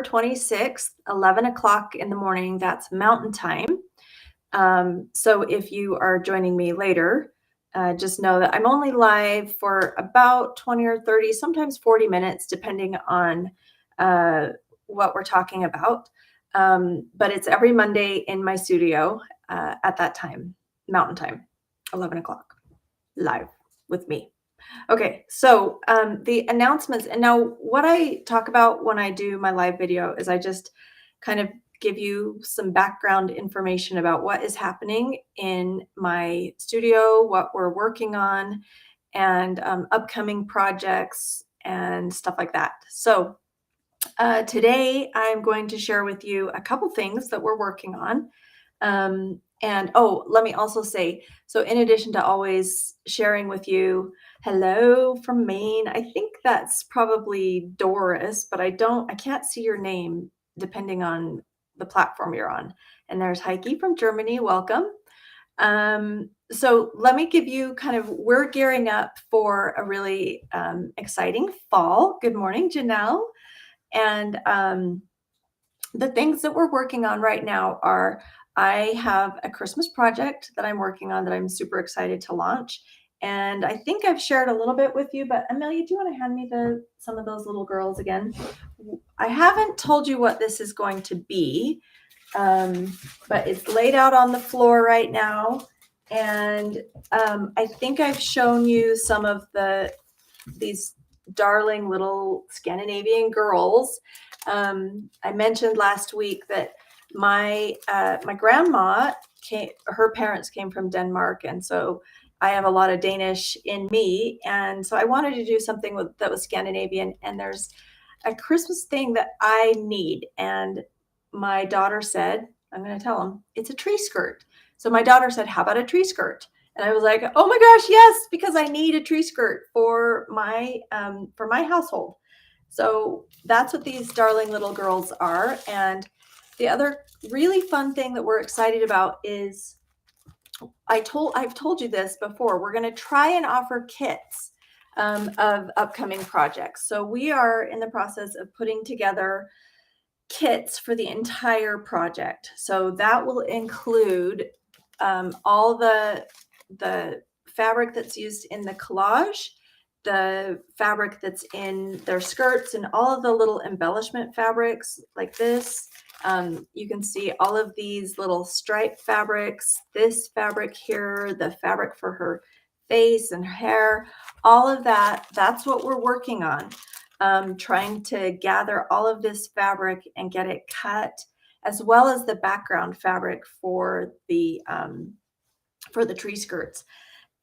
26th, 11 o'clock in the morning. That's Mountain Time. So if you are joining me later, just know that I'm only live for about 20 or 30, sometimes 40 minutes, depending on what we're talking about. But it's every Monday in my studio at that time, Mountain Time, 11 o'clock, live with me. Okay, so the announcements, and now what I talk about when I do my live video is I just kind of give you some background information about what is happening in my studio, what we're working on, and upcoming projects and stuff like that. So today I'm going to share with you a couple things that we're working on. And oh, let me also say, so in addition to always sharing with you, hello from Maine, I think that's probably Doris, but I can't see your name depending on the platform you're on. And there's Heike from Germany, welcome. So let me give you we're gearing up for a really exciting fall. Good morning, Janelle. And the things that we're working on right now are, I have a Christmas project that I'm working on that I'm super excited to launch. And I think I've shared a little bit with you, but Amelia, do you want to hand me some of those little girls again? I haven't told you what this is going to be, but it's laid out on the floor right now. And I think I've shown you some of these darling little Scandinavian girls. I mentioned last week that my grandma her parents came from Denmark, and so I have a lot of Danish in me, and so I wanted to do something that was Scandinavian. And there's a Christmas thing that I need, and my daughter said, I'm going to tell them it's a tree skirt. So my daughter said, how about a tree skirt? And I was like, oh my gosh, yes, because I need a tree skirt for my household. So that's what these darling little girls are. And the other really fun thing that we're excited about is, I've told you this before, we're going to try and offer kits of upcoming projects. So we are in the process of putting together kits for the entire project. So that will include all the fabric that's used in the collage, the fabric that's in their skirts, and all of the little embellishment fabrics like this. You can see all of these little stripe fabrics, this fabric here, the fabric for her face and hair, all of that. That's what we're working on, trying to gather all of this fabric and get it cut, as well as the background fabric for the tree skirts.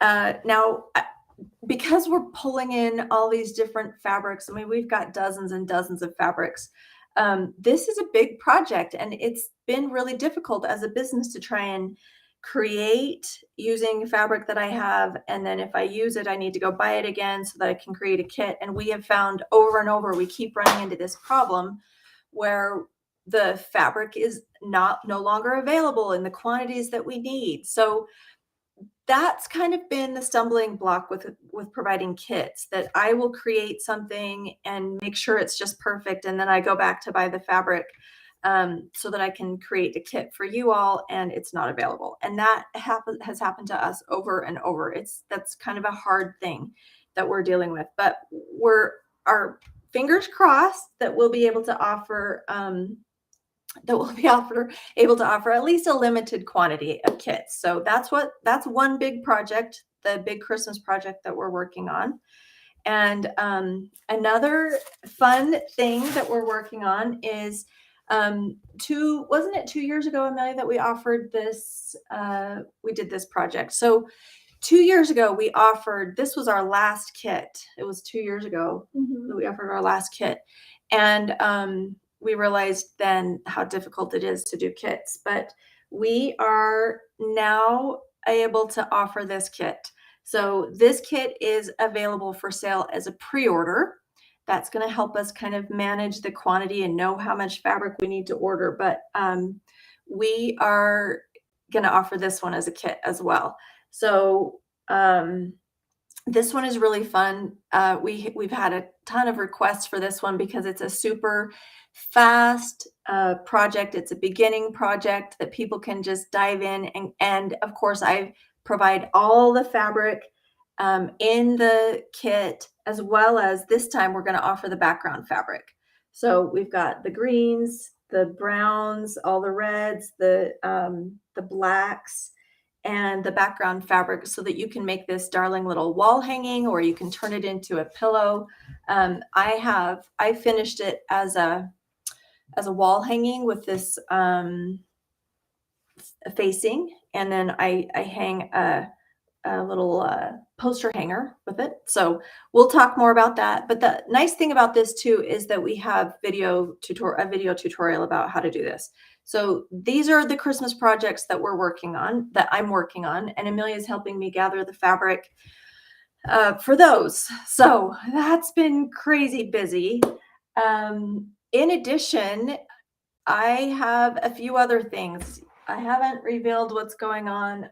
Now, because we're pulling in all these different fabrics, I mean, we've got dozens and dozens of fabrics. This is a big project, and it's been really difficult as a business to try and create using fabric that I have. And then if I use it, I need to go buy it again so that I can create a kit. And we have found over and over, we keep running into this problem where the fabric is no longer available in the quantities that we need. So that's kind of been the stumbling block with providing kits, that I will create something and make sure it's just perfect, and then I go back to buy the fabric so that I can create a kit for you all, and it's not available. And that has happened to us over and over. That's kind of a hard thing that we're dealing with, but our fingers crossed that we'll be able to offer able to offer at least a limited quantity of kits. So that's one big project, the big Christmas project that we're working on. And another fun thing that we're working on is, wasn't it 2 years ago, Amelia, that we offered this, we did this project. So 2 years ago, this was our last kit. It was 2 years ago that we offered our last kit. And we realized then how difficult it is to do kits, but we are now able to offer this kit. So this kit is available for sale as a pre-order. That's going to help us kind of manage the quantity and know how much fabric we need to order. But we are going to offer this one as a kit as well. So this one is really fun. We've had a ton of requests for this one because it's a super fast project. It's a beginning project that people can just dive in. And of course, I provide all the fabric in the kit, as well as this time we're going to offer the background fabric. So we've got the greens, the browns, all the reds, the blacks, and the background fabric, so that you can make this darling little wall hanging, or you can turn it into a pillow. I finished it as a wall hanging with this facing, and then I hang a little poster hanger with it. So we'll talk more about that. But the nice thing about this too is that we have a video tutorial about how to do this. So these are the Christmas projects that I'm working on, and Amelia's helping me gather the fabric for those. So that's been crazy busy. In addition, I have a few other things. I haven't revealed what's going on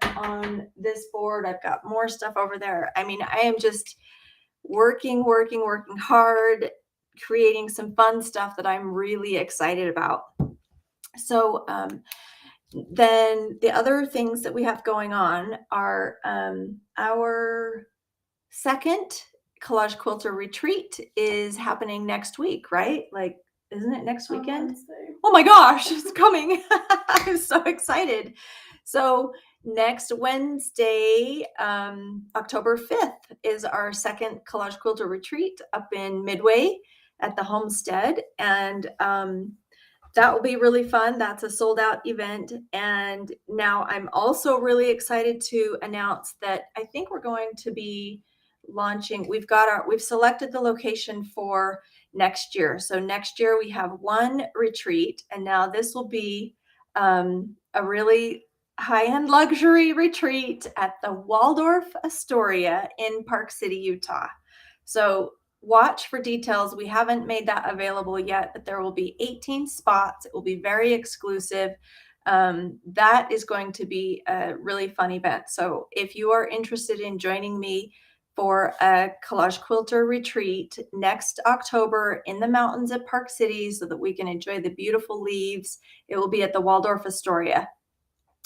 this board. I've got more stuff over there. I mean, I am just working hard, creating some fun stuff that I'm really excited about. So then the other things that we have going on are our second Collage Quilter retreat is happening next week, right? Like, isn't it next weekend? Oh my gosh, it's coming. I'm so excited. So next Wednesday, October 5th, is our second Collage Quilter retreat up in Midway at the homestead. And that will be really fun. That's a sold out event. And now I'm also really excited to announce that I think we're going to be launching. We've selected the location for next year. So next year we have one retreat, and now this will be a really high-end luxury retreat at the Waldorf Astoria in Park City, Utah. So watch for details. We haven't made that available yet, but there will be 18 spots. It will be very exclusive. That is going to be a really fun event. So if you are interested in joining me for a Collage Quilter retreat next October in the mountains at Park City, so that we can enjoy the beautiful leaves, it will be at the Waldorf Astoria.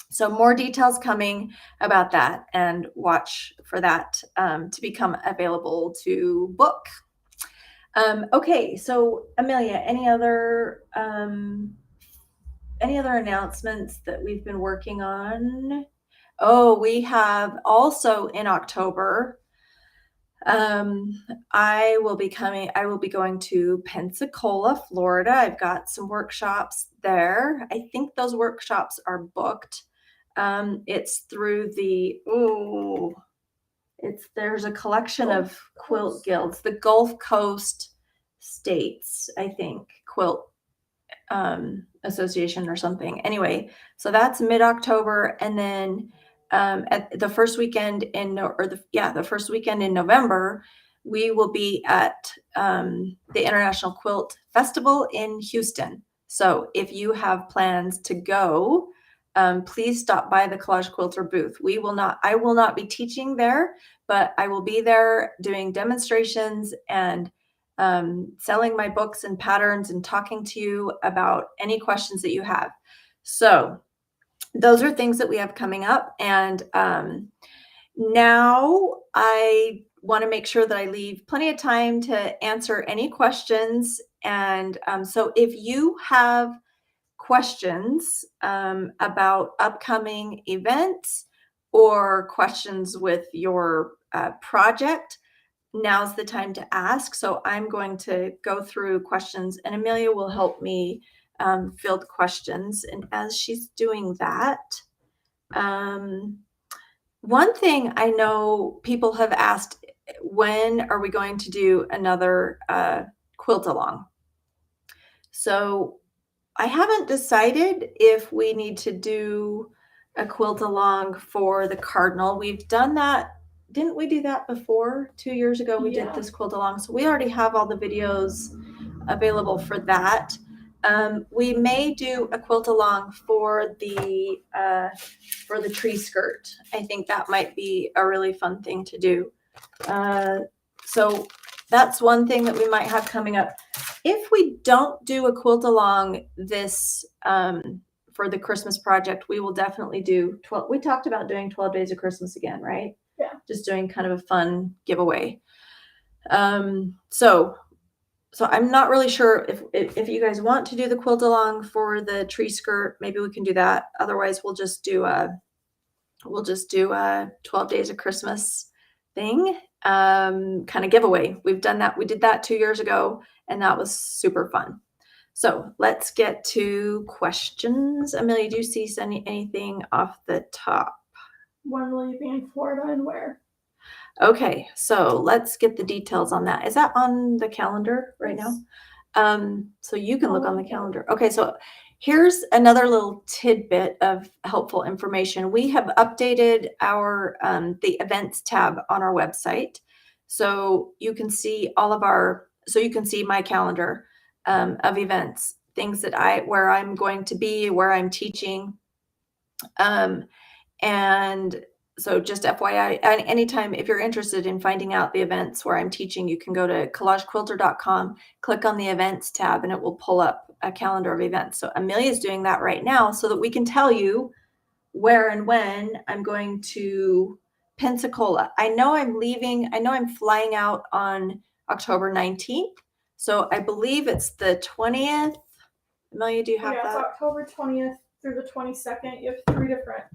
So more details coming about that, and watch for that to become available to book. Okay, so Amelia, any other announcements that we've been working on? Oh, we have also in October, I will be going to Pensacola, Florida. I've got some workshops there. I think those workshops are booked. It's through there's a collection of quilt guilds, the Gulf Coast States, I think, Quilt Association or something. Anyway, so that's mid-October, and then at the first weekend the first weekend in November, we will be at the International Quilt Festival in Houston. So if you have plans to go, please stop by the Collage Quilter booth. I will not be teaching there, but I will be there doing demonstrations and selling my books and patterns and talking to you about any questions that you have. So those are things that we have coming up. And now I want to make sure that I leave plenty of time to answer any questions. And so if you have questions about upcoming events or questions with your project, now's the time to ask. So I'm going to go through questions, and Amelia will help me field questions. And as she's doing that, one thing I know people have asked, when are we going to do another quilt along? So I haven't decided if we need to do a quilt along for the Cardinal. We've done that. Didn't we do that before? 2 years ago, we did this quilt along. So we already have all the videos available for that. We may do a quilt along for the tree skirt. I think that might be a really fun thing to do. So that's one thing that we might have coming up. If we don't do a quilt along this for the Christmas project, we will definitely do 12. We talked about doing 12 Days of Christmas again, right? Yeah. Just doing kind of a fun giveaway. So I'm not really sure if you guys want to do the quilt along for the tree skirt, maybe we can do that. Otherwise, we'll just do a 12 Days of Christmas thing, kind of giveaway. We've done that. We did that 2 years ago, and that was super fun. So let's get to questions. Amelia, do you see anything off the top? When will you be in Florida and where? Okay, so let's get the details on that. Is that on the calendar right now? So you can look on the calendar. Okay, so here's another little tidbit of helpful information. We have updated our the events tab on our website. So you can see you can see my calendar of events, things that where I'm going to be, where I'm teaching. And so just FYI, anytime if you're interested in finding out the events where I'm teaching, you can go to collagequilter.com, click on the events tab, and it will pull up a calendar of events. So Amelia's doing that right now so that we can tell you where and when I'm going to Pensacola. I know I'm flying out on October 19th. So I believe it's the 20th. Amelia, do you have that? It's October 20th through the 22nd. You have 3 different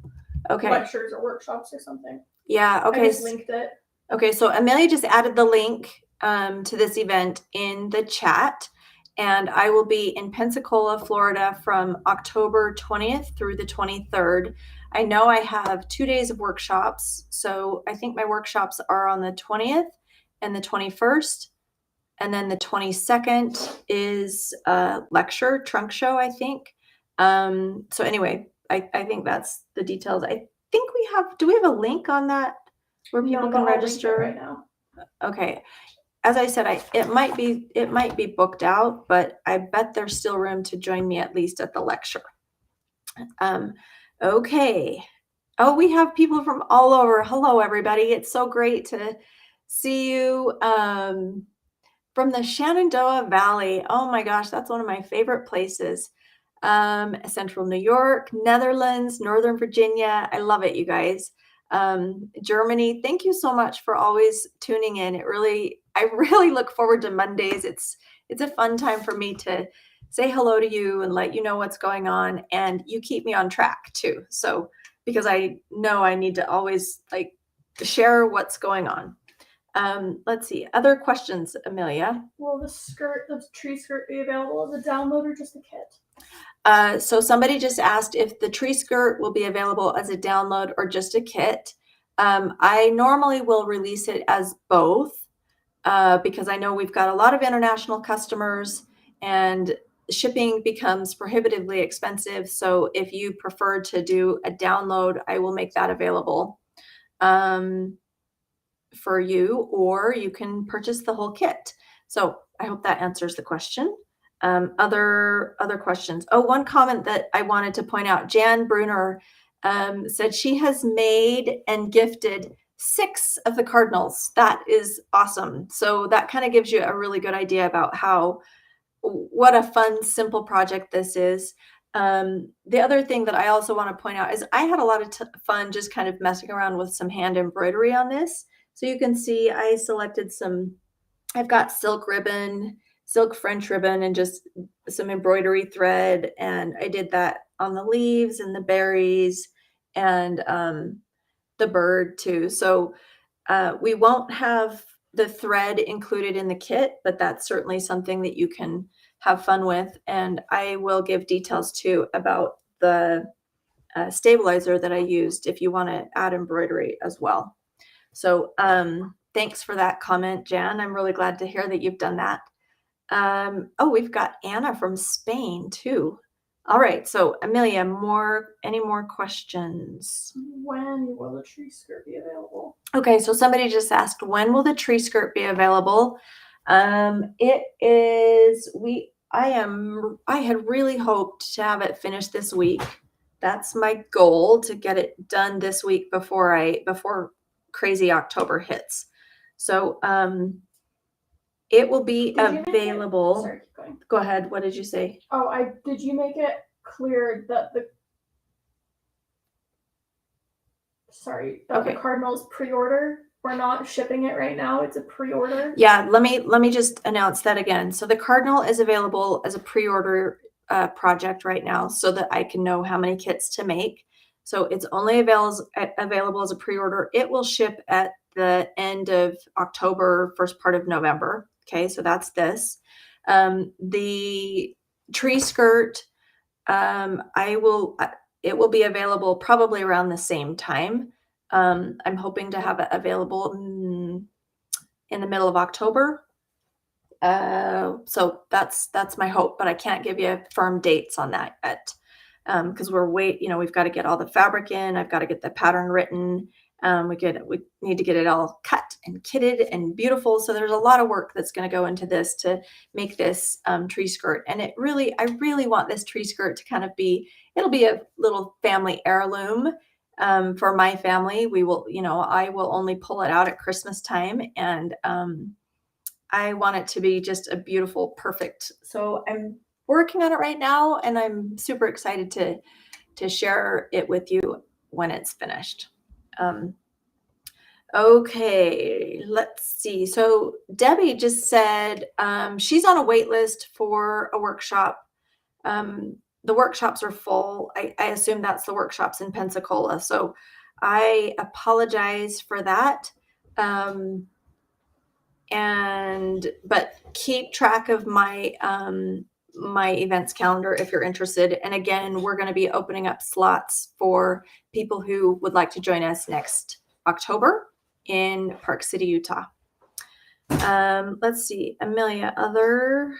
lectures or workshops or something. Yeah, okay. I just linked it. Okay, so Amelia just added the link to this event in the chat, and I will be in Pensacola, Florida from October 20th through the 23rd. I know I have 2 days of workshops, so I think my workshops are on the 20th and the 21st, and then the 22nd is a lecture, trunk show, I think. So anyway, I think that's the details. I think do we have a link on that where people can register right now? Okay. As I said, it might be booked out, but I bet there's still room to join me at least at the lecture. Okay. Oh, we have people from all over. Hello, everybody. It's so great to see you from the Shenandoah Valley. Oh my gosh, that's one of my favorite places. Central New York, Netherlands, Northern Virginia. I love it, you guys. Germany, thank you so much for always tuning in. I really look forward to Mondays. It's a fun time for me to say hello to you and let you know what's going on, and you keep me on track too. So because I know I need to always share what's going on. Let's see. Other questions, Amelia? Will the tree skirt be available as a download or just a kit? So somebody just asked if the tree skirt will be available as a download or just a kit. I normally will release it as both because I know we've got a lot of international customers and shipping becomes prohibitively expensive. So if you prefer to do a download, I will make that available for you, or you can purchase the whole kit. So I hope that answers the question. Other questions. Oh, one comment that I wanted to point out, Jan Bruner said she has made and gifted 6 of the Cardinals. That is awesome. So that kind of gives you a really good idea about what a fun, simple project this is. The other thing that I also want to point out is I had a lot of fun just kind of messing around with some hand embroidery on this. So you can see I selected I've got silk ribbon, silk French ribbon, and just some embroidery thread. And I did that on the leaves and the berries and the bird too. So we won't have the thread included in the kit, but that's certainly something that you can have fun with. And I will give details too about the stabilizer that I used if you want to add embroidery as well. So thanks for that comment, Jan. I'm really glad to hear that you've done that. Oh, we've got Anna from Spain too. All right, so Amelia, any more questions? When will the tree skirt be available? Okay, so somebody just asked, when will the tree skirt be available? It is, I had really hoped to have it finished this week. That's my goal, to get it done this week before crazy October hits. So It will be Did you make it- available. Sorry, keep going. Go ahead. What did you say? Oh, did you make it clear that the Cardinal's pre-order? We're not shipping it right now. It's a pre-order. Yeah, let me just announce that again. So the Cardinal is available as a pre-order project right now, so that I can know how many kits to make. So it's only available as a pre-order. It will ship at the end of October, first part of November. Okay, so that's this. The tree skirt, it will be available probably around the same time. I'm hoping to have it available in the middle of October. So that's my hope, but I can't give you firm dates on that yet. Because we've got to get all the fabric in. I've got to get the pattern written. We need to get it all cut and kitted and beautiful. So there's a lot of work that's going to go into this to make this tree skirt. And I really want this tree skirt to kind of it'll be a little family heirloom. For my family, I will only pull it out at Christmas time, and I want it to be just a beautiful, perfect. So I'm working on it right now, and I'm super excited to share it with you when it's finished. Okay, let's see. So Debbie just said she's on a wait list for a workshop. The workshops are full. I assume that's the workshops in Pensacola. So I apologize for that. But keep track of my my events calendar if you're interested. And again, we're going to be opening up slots for people who would like to join us next October in Park City, Utah. Let's see, Amelia,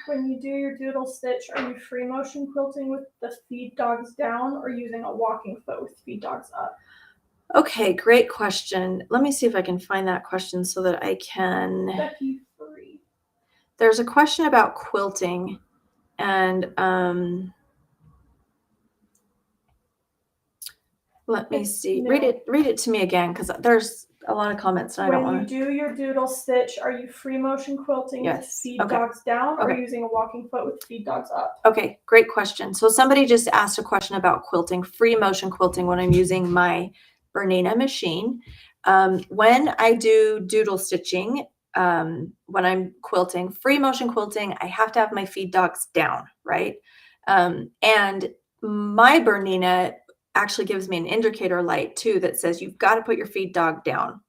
When you do your doodle stitch, are you free motion quilting with the feed dogs down or using a walking foot with feed dogs up? Okay, great question. Let me see if I can find that question so that I can. Becky free. There's a question about quilting, and let me see. No. Read it to me again, because there's a lot of comments and I don't want to. When you do your doodle stitch, are you free motion quilting with feed dogs down or using a walking foot with feed dogs up? Okay, great question. So somebody just asked a question about quilting, free motion quilting when I'm using my Bernina machine. When I do doodle stitching, when I'm quilting, free motion quilting, I have to have my feed dogs down, right? And my Bernina actually gives me an indicator light too that says you've got to put your feed dogs down.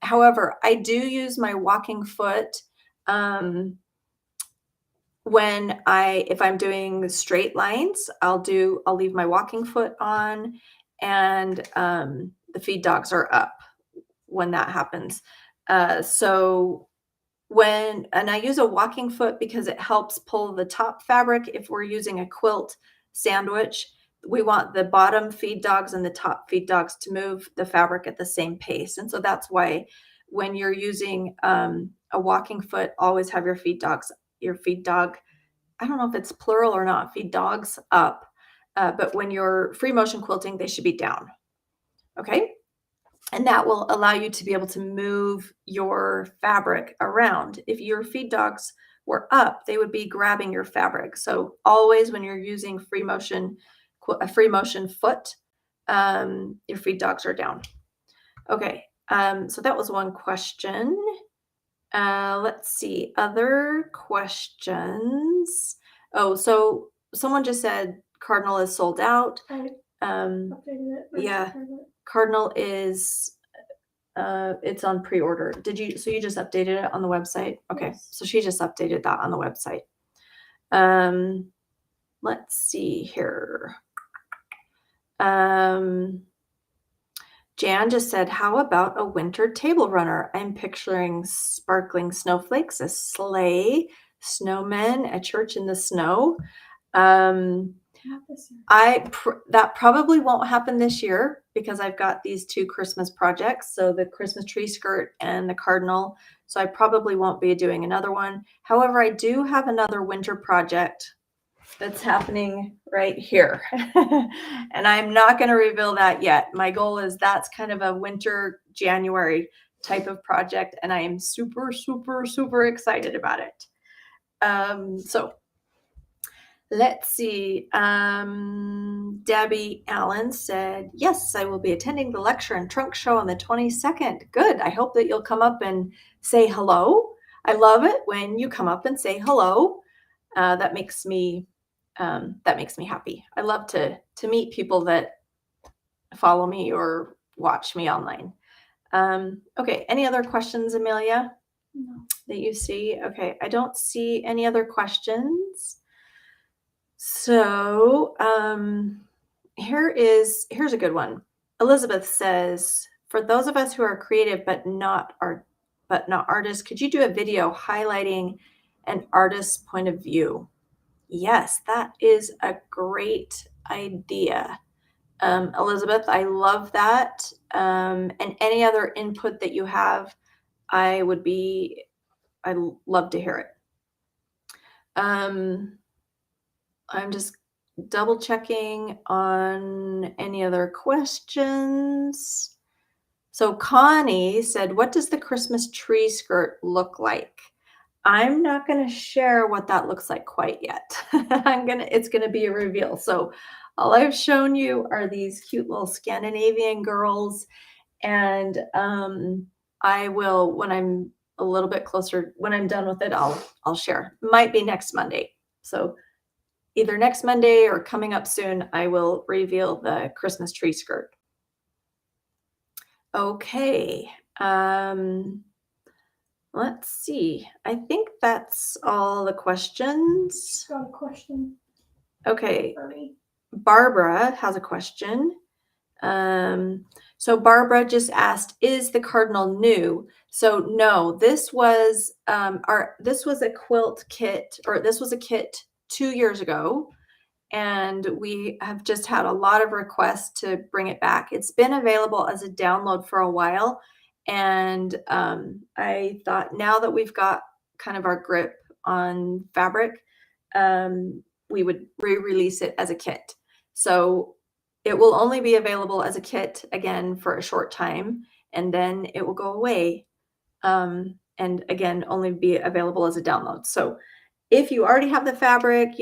However, I do use my walking foot if I'm doing straight lines. I'll leave my walking foot on, and the feed dogs are up when that happens. And I use a walking foot because it helps pull the top fabric. If we're using a quilt sandwich, we want the bottom feed dogs and the top feed dogs to move the fabric at the same pace. And so that's why when you're using a walking foot, always have your feed dog, I don't know if it's plural or not, feed dogs up. But when you're free motion quilting, they should be down. Okay. And that will allow you to be able to move your fabric around. If your feed dogs were up, they would be grabbing your fabric. So always when you're using a free motion foot, your feed dogs are down. Okay, so that was one question. Let's see, other questions. Oh, so someone just said Cardinal is sold out. Yeah, Cardinal is it's on pre-order. So you just updated it on the website? Okay, yes. So she just updated that on the website. Let's see here. Jan just said, how about a winter table runner? I'm picturing sparkling snowflakes, a sleigh, snowmen, a church in the snow. That probably won't happen this year because I've got these two Christmas projects. So the Christmas tree skirt and the Cardinal. So I probably won't be doing another one. However, I do have another winter project that's happening right here. And I'm not going to reveal that yet. My goal is that's kind of a winter January type of project, and I am super, super, super excited about it. So let's see. Debbie Allen said, yes, I will be attending the lecture and trunk show on the 22nd. Good. I hope that you'll come up and say hello. I love it when you come up and say hello. That makes me happy. I love to meet people that follow me or watch me online. Okay. Any other questions, Amelia? No. That you see? Okay. I don't see any other questions. So here's a good one. Elizabeth says, for those of us who are creative but not artists, could you do a video highlighting an artist's point of view? Yes, that is a great idea. Elizabeth, I love that. And any other input that you have, I'd love to hear it. I'm just double checking on any other questions. So Connie said, what does the Christmas tree skirt look like? I'm not going to share what that looks like quite yet. It's going to be a reveal. So all I've shown you are these cute little Scandinavian girls. And I will, when I'm a little bit closer, when I'm done with it, I'll share. Might be next Monday. So either next Monday or coming up soon, I will reveal the Christmas tree skirt. Okay. Let's see. I think that's all the questions. Got a question. Okay. For me. Barbara has a question. So Barbara just asked, is the Cardinal new? So no, this was a quilt kit, or this was a kit 2 years ago. And we have just had a lot of requests to bring it back. It's been available as a download for a while. And I thought now that we've got kind of our grip on fabric, we would re-release it as a kit. So it will only be available as a kit again for a short time, and then it will go away. And again, only be available as a download. So if you already have the fabric,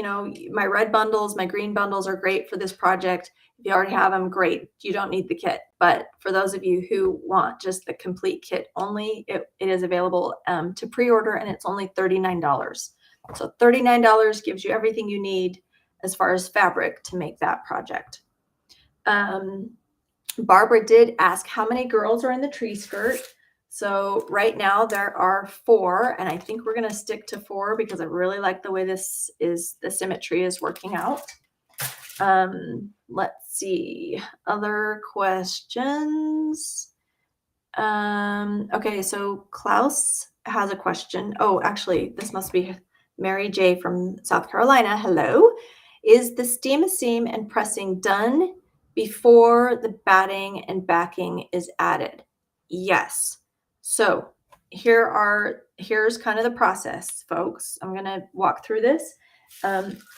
my red bundles, my green bundles are great for this project. If you already have them, great. You don't need the kit. But for those of you who want just the complete kit only, it is available to pre-order, and it's only $39. So $39 gives you everything you need as far as fabric to make that project. Barbara did ask how many girls are in the tree skirt. So right now there are 4, and I think we're going to stick to 4 because I really like the way the symmetry is working out. Let's see, other questions. Okay, so Klaus has a question. Oh, actually, this must be Mary J from South Carolina. Hello. Is the steam seam and pressing done before the batting and backing is added? Yes. So here's kind of the process, folks. I'm going to walk through this.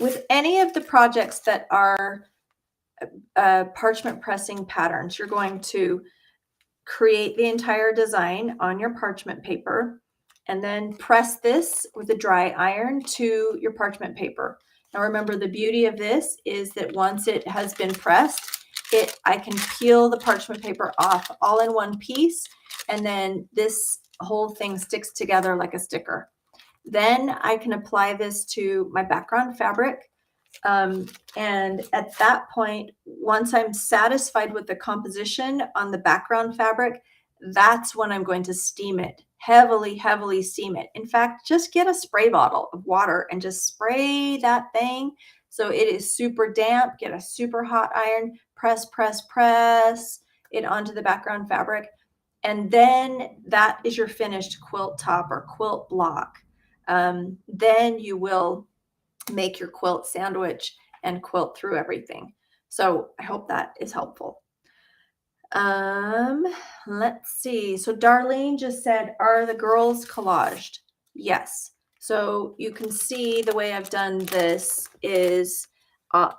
With any of the projects that are parchment pressing patterns, you're going to create the entire design on your parchment paper and then press this with a dry iron to your parchment paper. Now remember, the beauty of this is that once it has been pressed, I can peel the parchment paper off all in one piece, and then this whole thing sticks together like a sticker. Then I can apply this to my background fabric. And at that point, once I'm satisfied with the composition on the background fabric, that's when I'm going to steam it, heavily steam it. In fact, just get a spray bottle of water and just spray that thing so it is super damp. Get a super hot iron, press it onto the background fabric. And then that is your finished quilt top or quilt block. Then you will make your quilt sandwich and quilt through everything. So I hope that is helpful. Let's see. So Darlene just said, are the girls collaged? Yes. So you can see the way I've done this is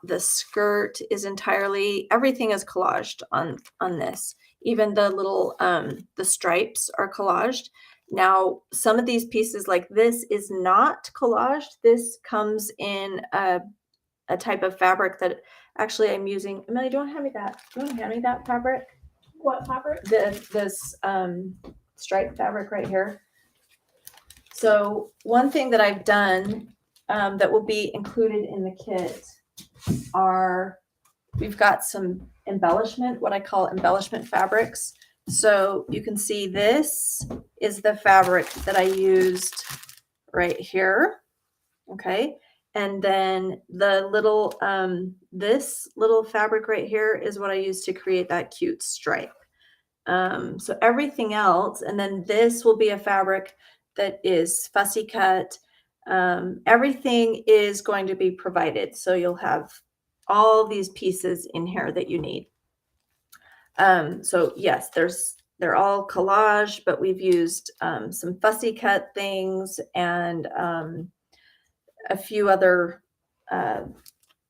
the skirt is entirely, everything is collaged on this. Even the little, the stripes are collaged. Now, some of these pieces like this is not collaged. This comes in a type of fabric that actually I'm using. Amelia, do you want to hand me that? Do you want to hand me that fabric? What fabric? This stripe fabric right here. So one thing that I've done that will be included in the kit are, we've got some embellishment, what I call embellishment fabrics. So you can see this is the fabric that I used right here. Okay. And then the little, this little fabric right here is what I used to create that cute stripe. So everything else, and then this will be a fabric that is fussy cut. Everything is going to be provided. So you'll have all these pieces in here that you need. So yes, they're all collage, but we've used some fussy cut things and a few other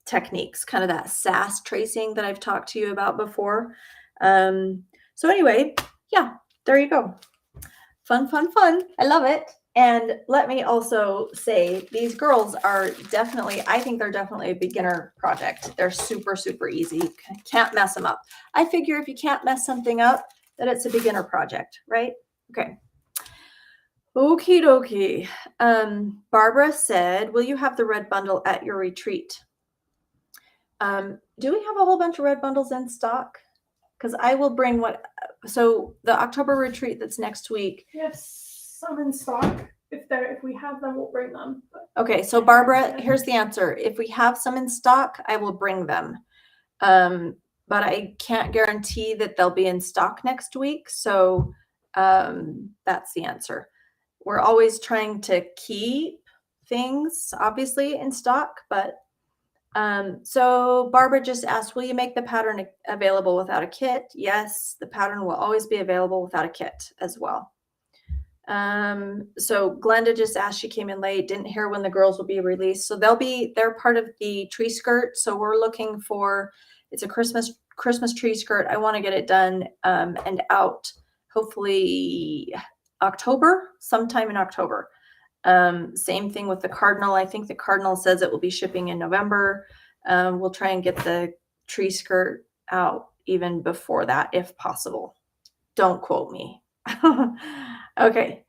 techniques, kind of that SAS tracing that I've talked to you about before. So anyway, yeah, there you go. Fun, fun, fun. I love it. And let me also say, these girls are definitely, I think they're definitely a beginner project. They're super, super easy. Can't mess them up. I figure if you can't mess something up, that it's a beginner project, right? Okay. Okie dokie. Barbara said, will you have the red bundle at your retreat? Do we have a whole bunch of red bundles in stock? Because I will bring so the October retreat that's next week. Yes, some in stock. If we have them, we'll bring them. Okay, so Barbara, here's the answer. If we have some in stock, I will bring them. But I can't guarantee that they'll be in stock next week. So that's the answer. We're always trying to keep things obviously in stock, but so Barbara just asked, will you make the pattern available without a kit? Yes, the pattern will always be available without a kit as well. So Glenda just asked, she came in late, didn't hear when the girls will be released. So they're part of the tree skirt. So we're looking for, it's a Christmas tree skirt. I want to get it done and out hopefully October, sometime in October. Same thing with the Cardinal. I think the Cardinal says it will be shipping in November. We'll try and get the tree skirt out even before that, if possible. Don't quote me. Okay.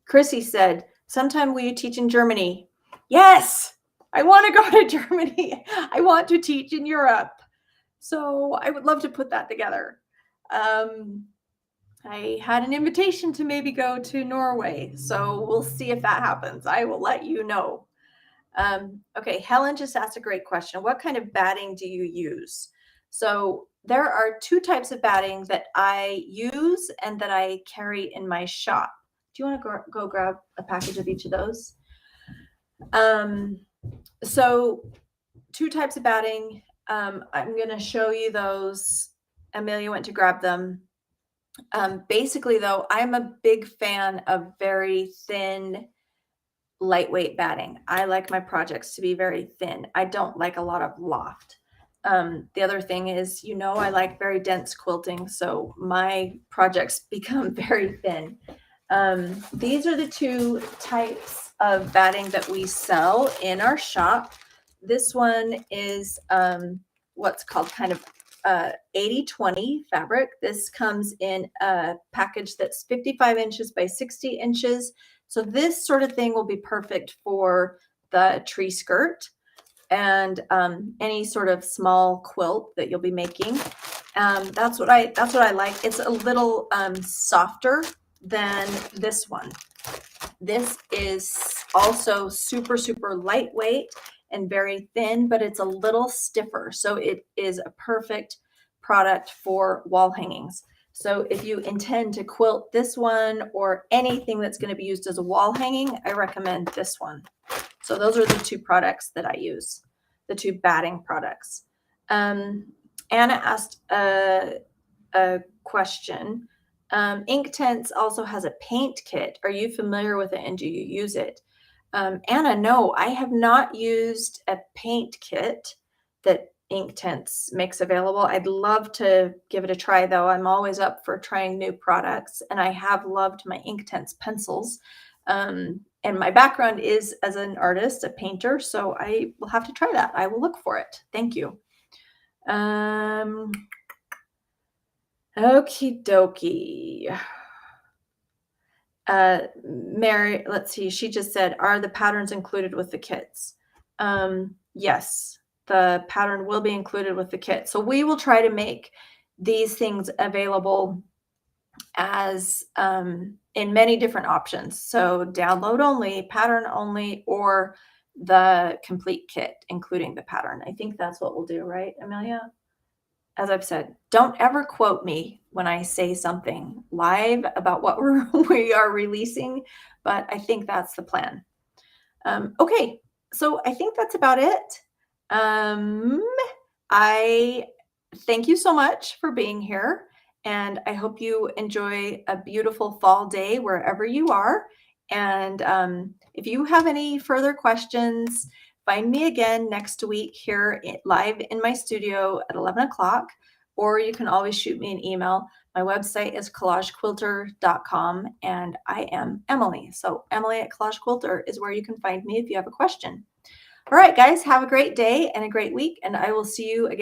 Chrissy said, sometime will you teach in Germany? Yes, I want to go to Germany. I want to teach in Europe. So I would love to put that together. I had an invitation to maybe go to Norway, so we'll see if that happens. I will let you know. Okay, Helen just asked a great question. What kind of batting do you use? So there are two types of batting that I use and that I carry in my shop. Do you want to go grab a package of each of those? So two types of batting. I'm going to show you those. Amelia went to grab them. Basically, though, I'm a big fan of very thin, lightweight batting. I like my projects to be very thin. I don't like a lot of loft. The other thing is, I like very dense quilting, so my projects become very thin. These are the two types of batting that we sell in our shop. This one is what's called kind of 80-20 fabric. This comes in a package that's 55 inches by 60 inches. So this sort of thing will be perfect for the tree skirt and any sort of small quilt that you'll be making. That's what I like. It's a little softer than this one. This is also super, super lightweight and very thin, but it's a little stiffer. So it is a perfect product for wall hangings. So if you intend to quilt this one or anything that's going to be used as a wall hanging, I recommend this one. So those are the two products that I use, the two batting products. Anna asked a question. Inktense also has a paint kit. Are you familiar with it and do you use it? Anna, no, I have not used a paint kit that Inktense makes available. I'd love to give it a try, though. I'm always up for trying new products, and I have loved my Inktense pencils. And my background is as an artist, a painter, so I will have to try that. I will look for it. Thank you. Okie dokie. Mary, let's see. She just said, are the patterns included with the kits? Yes, the pattern will be included with the kit. So we will try to make these things available as in many different options. So download only, pattern only, or the complete kit, including the pattern. I think that's what we'll do, right, Amelia? As I've said, don't ever quote me when I say something live about what we are releasing, but I think that's the plan. Okay, so I think that's about it. I thank you so much for being here, and I hope you enjoy a beautiful fall day wherever you are. And if you have any further questions, find me again next week here live in my studio at 11 o'clock, or you can always shoot me an email. My website is collagequilter.com, and I am Emily. So Emily at Collage Quilter is where you can find me if you have a question. All right, guys, have a great day and a great week, and I will see you again